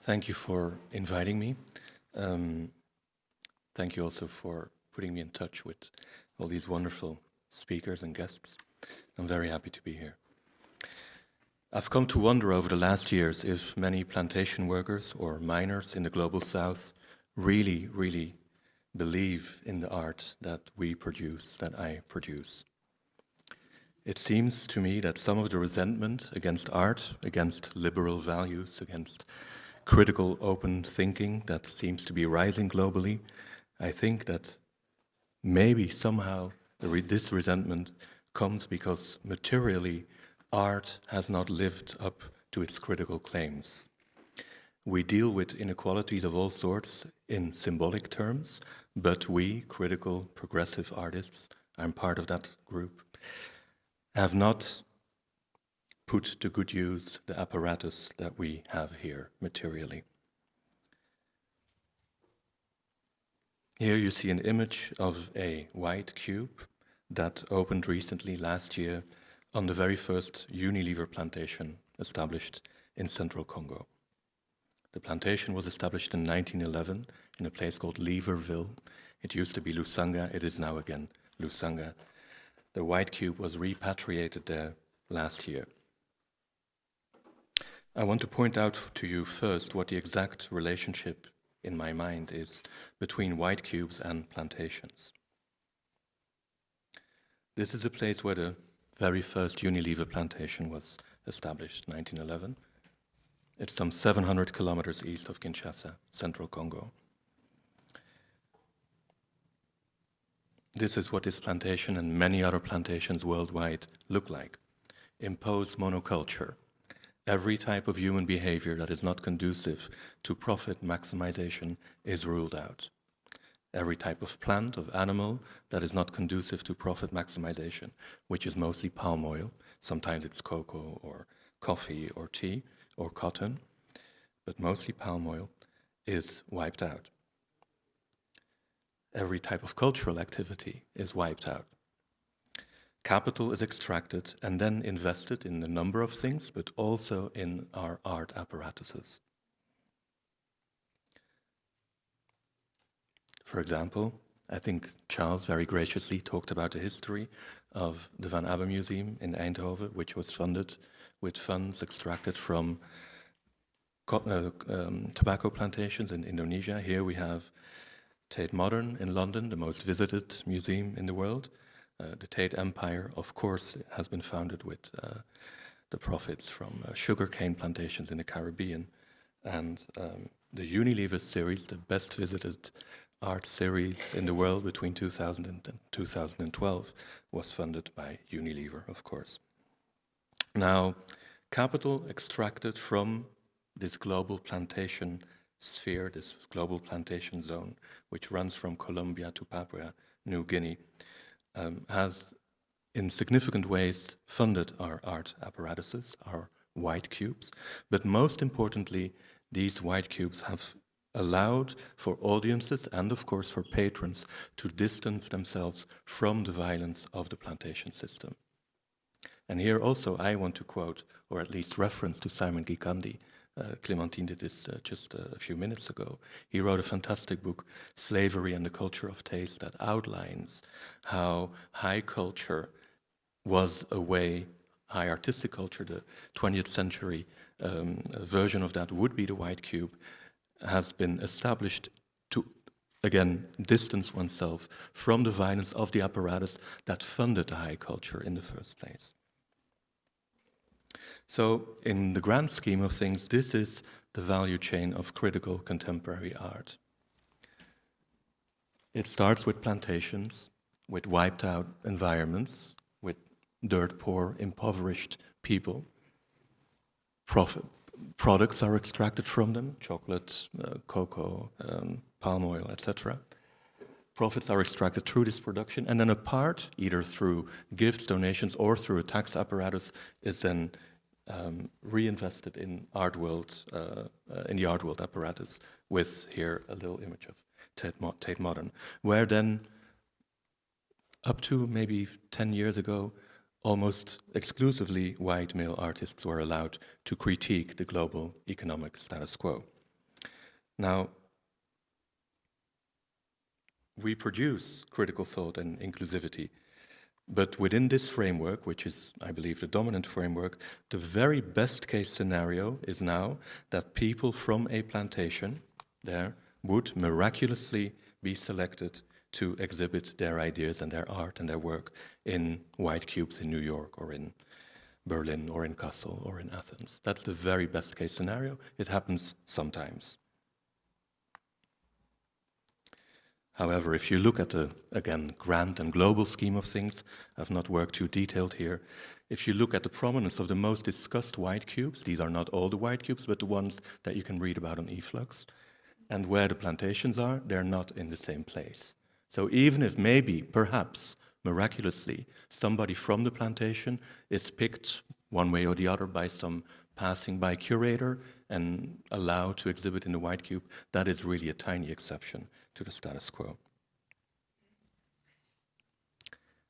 Thank you for inviting me. Thank you also for putting me in touch with all these wonderful speakers and guests. I'm very happy to be here. I've come to wonder over the last years if many plantation workers or miners in the global south really believe in the art that we produce, that I produce. It seems to me that some of the resentment against art, against liberal values, against critical open thinking that seems to be rising globally, I think that maybe somehow this resentment comes because materially art has not lived up to its critical claims. We deal with inequalities of all sorts in symbolic terms, but we, critical, progressive artists, I'm part of that group, have not put to good use the apparatus that we have here materially. Here you see an image of a white cube that opened recently last year on the very first Unilever plantation established in central Congo. The plantation was established in 1911 in a place called Leverville. It used to be Lusanga, it is now again Lusanga. The white cube was repatriated there last year. I want to point out to you first what the exact relationship in my mind is between white cubes and plantations. This is a place where the very first Unilever plantation was established, 1911. It's some 700 kilometers east of Kinshasa, central Congo. This is what this plantation and many other plantations worldwide look like. Imposed monoculture. Every type of human behavior that is not conducive to profit maximization is ruled out. Every type of plant, of animal, that is not conducive to profit maximization, which is mostly palm oil, sometimes it's cocoa or coffee or tea or cotton, but mostly palm oil, is wiped out. Every type of cultural activity is wiped out. Capital is extracted and then invested in a number of things, but also in our art apparatuses. For example, I think Charles very graciously talked about the history of the Van Abbe Museum in Eindhoven, which was funded with funds extracted from tobacco plantations in Indonesia. Here we have Tate Modern in London, the most visited museum in the world. The Tate Empire, of course, has been founded with the profits from sugarcane plantations in the Caribbean. And the Unilever series, the best visited art series in the world between 2000 and 2012, was funded by Unilever, of course. Now, capital extracted from this global plantation sphere, this global plantation zone, which runs from Colombia to Papua New Guinea, has in significant ways funded our art apparatuses, our white cubes, but most importantly, these white cubes have allowed for audiences and of course for patrons to distance themselves from the violence of the plantation system. And here also I want to quote, or at least reference to Simon Gikandi. Clementine did this just a few minutes ago. He wrote a fantastic book, Slavery and the Culture of Taste, that outlines how high culture was a way, high artistic culture, the 20th century version of that would be the white cube, has been established to, again, distance oneself from the violence of the apparatus that funded the high culture in the first place. So, in the grand scheme of things, this is the value chain of critical contemporary art. It starts with plantations, with wiped out environments, with dirt poor, impoverished people. Products are extracted from them, chocolate, cocoa, palm oil, etc. Profits are extracted through this production, and then a part, either through gifts, donations, or through a tax apparatus, is then reinvested in art world, in the art world apparatus, with here a little image of Tate Modern, where then up to maybe 10 years ago, almost exclusively white male artists were allowed to critique the global economic status quo. Now, we produce critical thought and inclusivity, but within this framework, which is, I believe, the dominant framework, the very best case scenario is now that people from a plantation there would miraculously be selected to exhibit their ideas and their art and their work in white cubes in New York or in Berlin or in Kassel or in Athens. That's the very best case scenario. It happens sometimes. However, if you look at the, again, grand and global scheme of things, I've not worked too detailed here. If you look at the prominence of the most discussed white cubes, these are not all the white cubes, but the ones that you can read about on eFlux, and where the plantations are, they're not in the same place. So even if maybe, perhaps, miraculously, somebody from the plantation is picked one way or the other by some passing by curator and allowed to exhibit in the white cube, that is really a tiny exception to the status quo.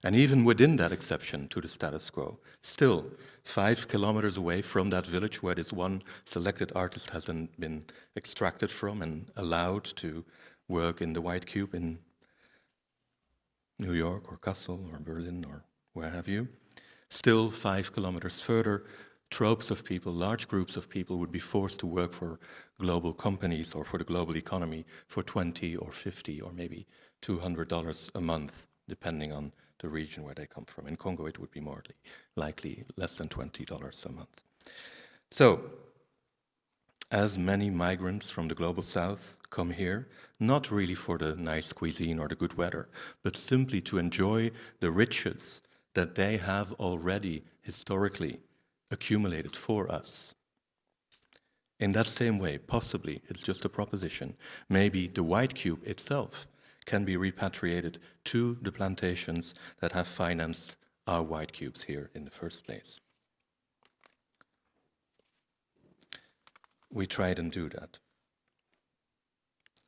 And even within that exception to the status quo, still 5 kilometers away from that village where this one selected artist has been extracted from and allowed to work in the white cube in New York or Kassel or Berlin or where have you, still 5 kilometers further, tropes of people, large groups of people would be forced to work for global companies or for the global economy for $20 or $50 or maybe $200 a month, depending on the region where they come from. In Congo, it would be more likely less than $20 a month. So, as many migrants from the global south come here, not really for the nice cuisine or the good weather, but simply to enjoy the riches that they have already historically accumulated for us. In that same way, possibly, it's just a proposition, maybe the white cube itself can be repatriated to the plantations that have financed our white cubes here in the first place. We tried and do that.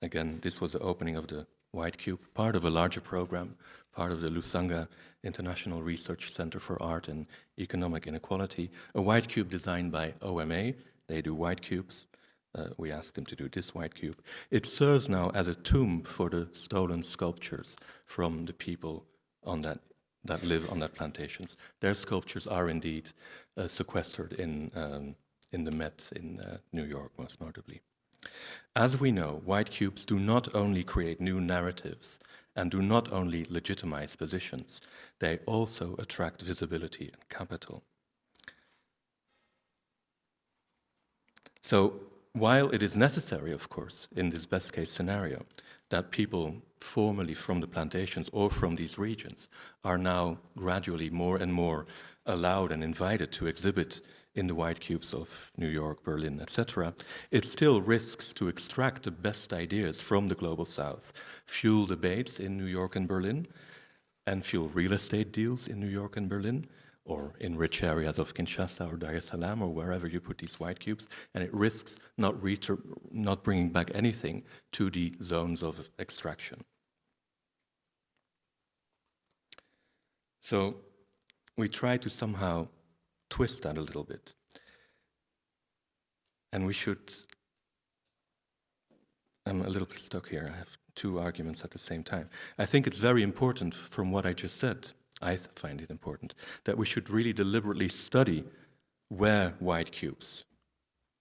Again, this was the opening of the White Cube, part of a larger program, part of the Lusanga International Research Center for Art and Economic Inequality, a white cube designed by OMA. They do white cubes. We asked them to do this white cube. It serves now as a tomb for the stolen sculptures from the people on that live on that plantations. Their sculptures are indeed sequestered in the Met in New York, most notably. As we know, white cubes do not only create new narratives and do not only legitimize positions, they also attract visibility and capital. So, while it is necessary, of course, in this best case scenario, that people formerly from the plantations or from these regions are now gradually more and more allowed and invited to exhibit in the white cubes of New York, Berlin, etc., it still risks to extract the best ideas from the global south, fuel debates in New York and Berlin, and fuel real estate deals in New York and Berlin, or in rich areas of Kinshasa or Dar es Salaam or wherever you put these white cubes, and it risks not bringing back anything to the zones of extraction. So we try to somehow twist that a little bit. And we should, I'm a little bit stuck here, I have two arguments at the same time. I think it's very important from what I just said, I find it important, that we should really deliberately study where white cubes,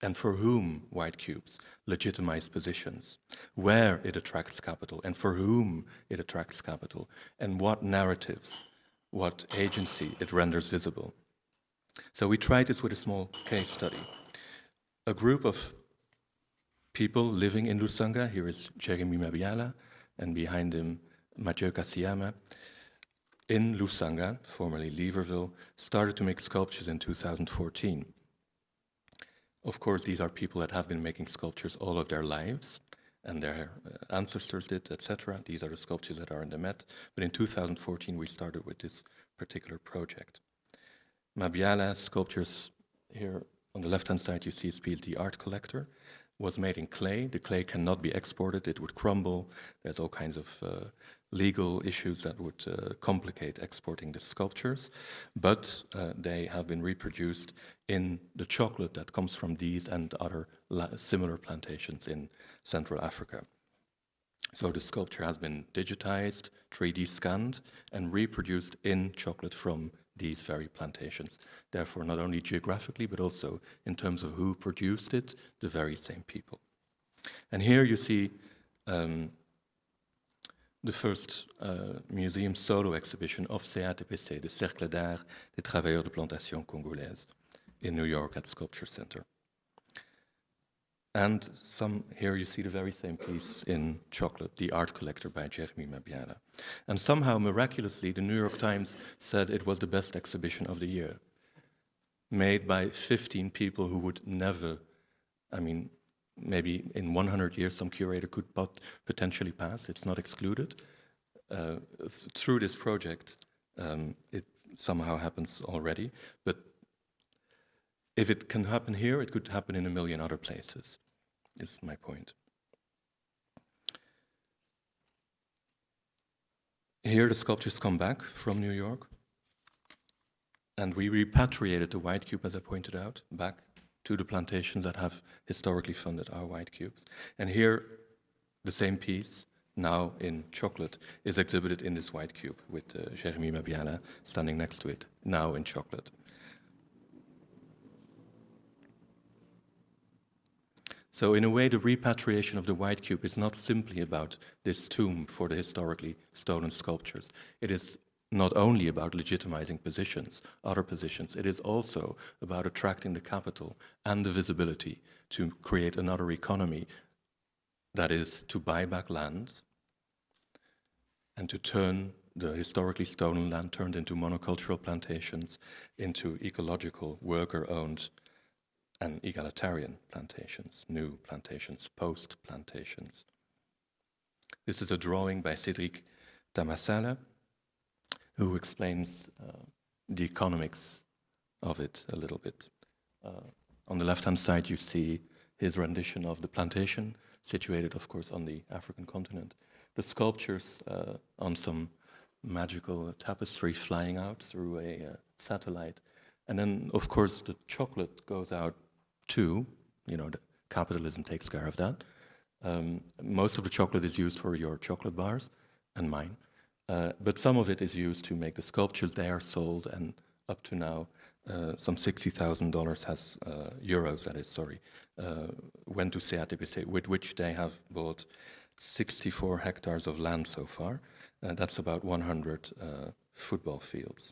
and for whom white cubes legitimize positions, where it attracts capital, and for whom it attracts capital, and what narratives, what agency it renders visible. So we tried this with a small case study. A group of people living in Lusanga, here is Jeremy Mabiala, and behind him Mathieu Kassiyama, in Lusanga, formerly Liverville, started to make sculptures in 2014. Of course, these are people that have been making sculptures all of their lives, and their ancestors did, etc. These are the sculptures that are in the Met. But in 2014, we started with this particular project. Mabiala's sculptures, here on the left-hand side, you see his piece, The Art Collector, was made in clay. The clay cannot be exported, it would crumble. There's all kinds of legal issues that would complicate exporting the sculptures, but they have been reproduced in the chocolate that comes from these and other similar plantations in Central Africa. So the sculpture has been digitized, 3D scanned, and reproduced in chocolate from these very plantations. Therefore, not only geographically, but also in terms of who produced it, the very same people. And here you see the first museum solo exhibition of CATPC, the Cercle d'Art des Travailleurs de Plantation Congolaise, in New York at Sculpture Center. And here you see the very same piece in chocolate, The Art Collector by Jeremy Mabiala. And somehow, miraculously, the New York Times said it was the best exhibition of the year, made by 15 people who would never, I mean, maybe in 100 years some curator could potentially pass, it's not excluded. Through this project, it somehow happens already, but if it can happen here, it could happen in a million other places, is my point. Here the sculptures come back from New York, and we repatriated the white cube, as I pointed out, back to the plantations that have historically funded our white cubes. And here, the same piece, now in chocolate, is exhibited in this white cube with Jeremy Mabiala standing next to it, now in chocolate. So in a way, the repatriation of the white cube is not simply about this tomb for the historically stolen sculptures. It is not only about legitimizing positions, other positions, it is also about attracting the capital and the visibility to create another economy, that is to buy back land and to turn the historically stolen land turned into monocultural plantations into ecological, worker-owned and egalitarian plantations, new plantations, post-plantations. This is a drawing by Cédric Damasala, who explains the economics of it a little bit. On the left-hand side, you see his rendition of the plantation, situated, of course, on the African continent. The sculptures on some magical tapestry flying out through a satellite. And then, of course, the chocolate goes out too. You know, the capitalism takes care of that. Most of the chocolate is used for your chocolate bars, and mine. But some of it is used to make the sculptures. They are sold, and up to now, some $60,000 has euros. That is, sorry, went to CATPC, with which they have bought 64 hectares of land so far. That's about 100 football fields.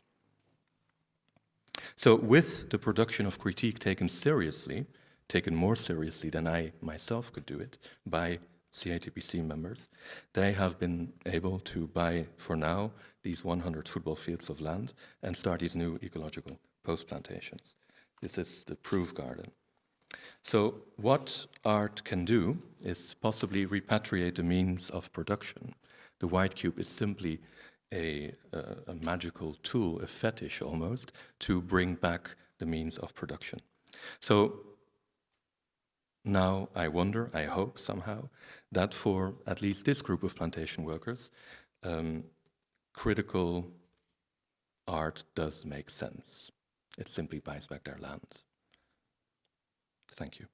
So, with the production of critique taken seriously, taken more seriously than I myself could do it by CATPC members, they have been able to buy, for now, these 100 football fields of land and start these new ecological post-plantations. This is the proof garden. So what art can do is possibly repatriate the means of production. The white cube is simply a magical tool, a fetish almost, to bring back the means of production. So now I wonder, I hope somehow, that for at least this group of plantation workers, critical art does make sense. It simply buys back their land. Thank you.